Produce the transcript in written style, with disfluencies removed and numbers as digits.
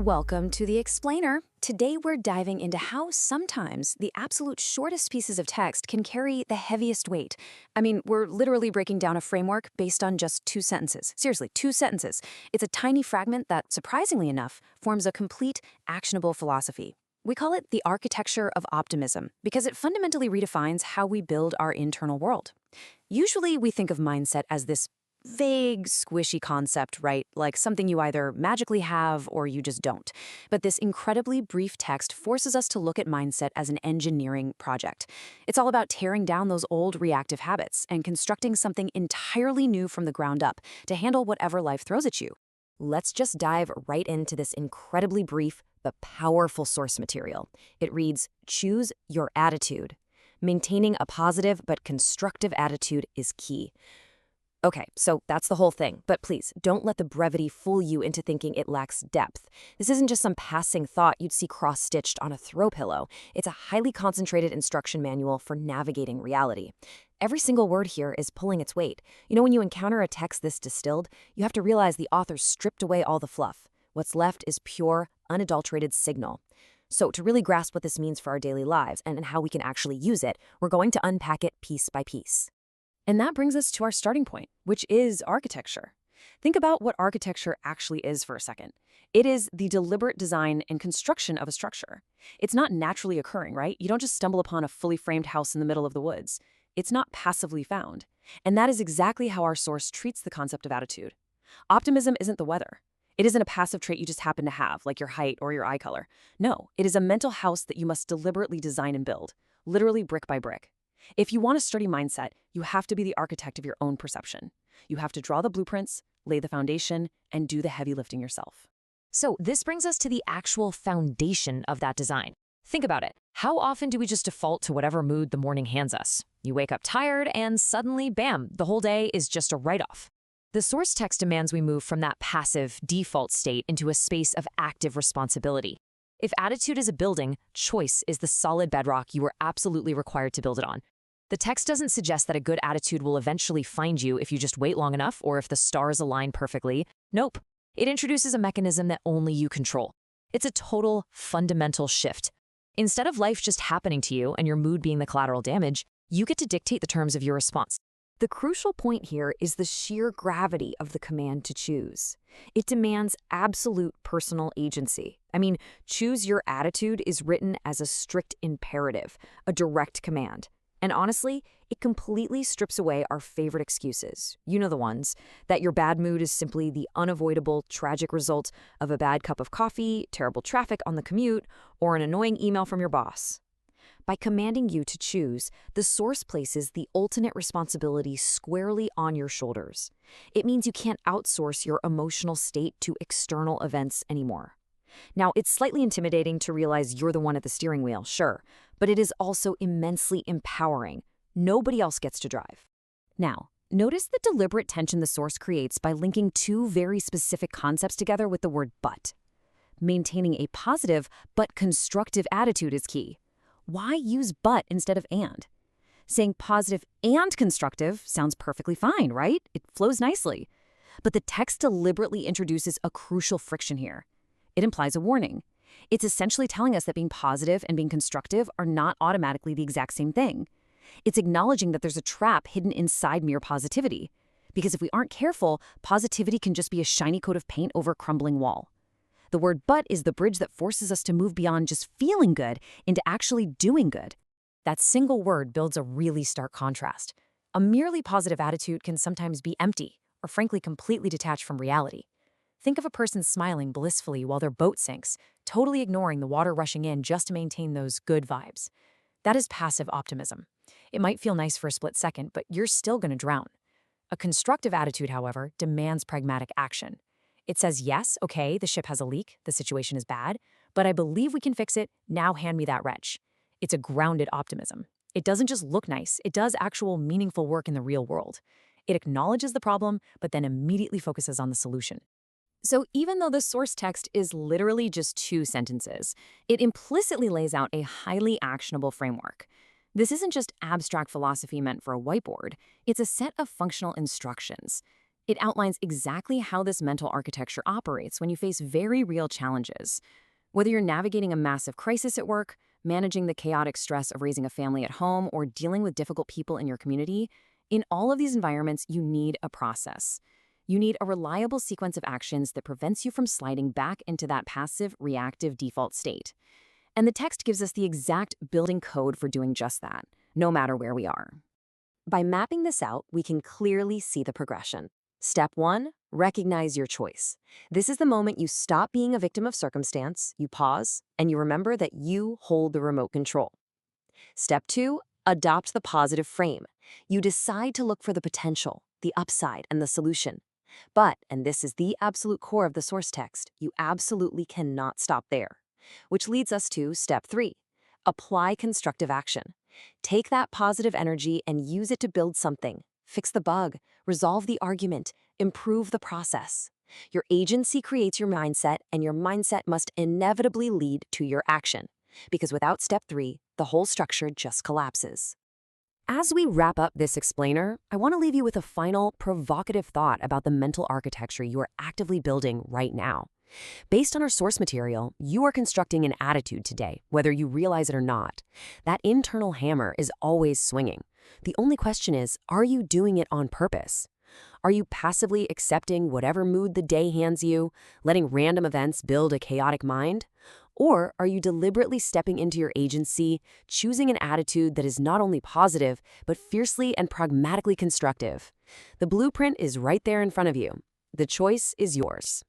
Welcome to the Explainer. Today we're diving into how sometimes the absolute shortest pieces of text can carry the heaviest weight. I mean, we're literally breaking down a framework based on just 2 sentences. Seriously, 2 sentences. It's a tiny fragment that, surprisingly enough, forms a complete, actionable philosophy. We call it the architecture of optimism because it fundamentally redefines how we build our internal world. Usually we think of mindset as this vague, squishy concept, right? Like something you either magically have or you just don't. But this incredibly brief text forces us to look at mindset as an engineering project. It's all about tearing down those old reactive habits and constructing something entirely new from the ground up to handle whatever life throws at you. Let's just dive right into this incredibly brief but powerful source material. It reads, "Choose your attitude. Maintaining a positive but constructive attitude is key." Okay, so that's the whole thing, but please don't let the brevity fool you into thinking it lacks depth. This isn't just some passing thought you'd see cross-stitched on a throw pillow. It's a highly concentrated instruction manual for navigating reality. Every single word here is pulling its weight. You know, when you encounter a text this distilled, you have to realize the author stripped away all the fluff. What's left is pure, unadulterated signal. So to really grasp what this means for our daily lives and how we can actually use it, we're going to unpack it piece by piece. And that brings us to our starting point, which is architecture. Think about what architecture actually is for a second. It is the deliberate design and construction of a structure. It's not naturally occurring, right? You don't just stumble upon a fully framed house in the middle of the woods. It's not passively found. And that is exactly how our source treats the concept of attitude. Optimism isn't the weather. It isn't a passive trait you just happen to have, like your height or your eye color. No, it is a mental house that you must deliberately design and build, literally brick by brick. If you want a sturdy mindset, you have to be the architect of your own perception. You have to draw the blueprints, lay the foundation, and do the heavy lifting yourself. So this brings us to the actual foundation of that design. Think about it. How often do we just default to whatever mood the morning hands us? You wake up tired and suddenly, bam, the whole day is just a write-off. The source text demands we move from that passive, default state into a space of active responsibility. If attitude is a building, choice is the solid bedrock you are absolutely required to build it on. The text doesn't suggest that a good attitude will eventually find you if you just wait long enough or if the stars align perfectly. Nope. It introduces a mechanism that only you control. It's a total, fundamental shift. Instead of life just happening to you and your mood being the collateral damage, you get to dictate the terms of your response. The crucial point here is the sheer gravity of the command to choose. It demands absolute personal agency. I mean, choose your attitude is written as a strict imperative, a direct command. And honestly, it completely strips away our favorite excuses. You know the ones, that your bad mood is simply the unavoidable, tragic result of a bad cup of coffee, terrible traffic on the commute, or an annoying email from your boss. By commanding you to choose, the source places the ultimate responsibility squarely on your shoulders. It means you can't outsource your emotional state to external events anymore. Now, it's slightly intimidating to realize you're the one at the steering wheel, sure, but it is also immensely empowering. Nobody else gets to drive. Now, notice the deliberate tension the source creates by linking two very specific concepts together with the word but. Maintaining a positive but constructive attitude is key. Why use but instead of and? Saying positive and constructive sounds perfectly fine, right? It flows nicely. But the text deliberately introduces a crucial friction here. It implies a warning. It's essentially telling us that being positive and being constructive are not automatically the exact same thing. It's acknowledging that there's a trap hidden inside mere positivity. Because if we aren't careful, positivity can just be a shiny coat of paint over a crumbling wall. The word but is the bridge that forces us to move beyond just feeling good into actually doing good. That single word builds a really stark contrast. A merely positive attitude can sometimes be empty or frankly completely detached from reality. Think of a person smiling blissfully while their boat sinks, totally ignoring the water rushing in just to maintain those good vibes. That is passive optimism. It might feel nice for a split second, but you're still going to drown. A constructive attitude, however, demands pragmatic action. It says, yes, okay, the ship has a leak, the situation is bad, but I believe we can fix it, now hand me that wrench. It's a grounded optimism. It doesn't just look nice, it does actual meaningful work in the real world. It acknowledges the problem, but then immediately focuses on the solution. So even though the source text is literally just 2 sentences, it implicitly lays out a highly actionable framework. This isn't just abstract philosophy meant for a whiteboard. It's a set of functional instructions. It outlines exactly how this mental architecture operates when you face very real challenges. Whether you're navigating a massive crisis at work, managing the chaotic stress of raising a family at home, or dealing with difficult people in your community, in all of these environments, you need a process. You need a reliable sequence of actions that prevents you from sliding back into that passive, reactive default state. And the text gives us the exact building code for doing just that, no matter where we are. By mapping this out, we can clearly see the progression. Step 1, recognize your choice. This is the moment you stop being a victim of circumstance, you pause, and you remember that you hold the remote control. Step 2, adopt the positive frame. You decide to look for the potential, the upside, and the solution. But, and this is the absolute core of the source text, you absolutely cannot stop there. Which leads us to step 3, apply constructive action. Take that positive energy and use it to build something. Fix the bug, resolve the argument, improve the process. Your agency creates your mindset, and your mindset must inevitably lead to your action. Because without step 3, the whole structure just collapses. As we wrap up this explainer, I want to leave you with a final, provocative thought about the mental architecture you are actively building right now. Based on our source material, you are constructing an attitude today, whether you realize it or not. That internal hammer is always swinging. The only question is, are you doing it on purpose? Are you passively accepting whatever mood the day hands you, letting random events build a chaotic mind? Or are you deliberately stepping into your agency, choosing an attitude that is not only positive, but fiercely and pragmatically constructive? The blueprint is right there in front of you. The choice is yours.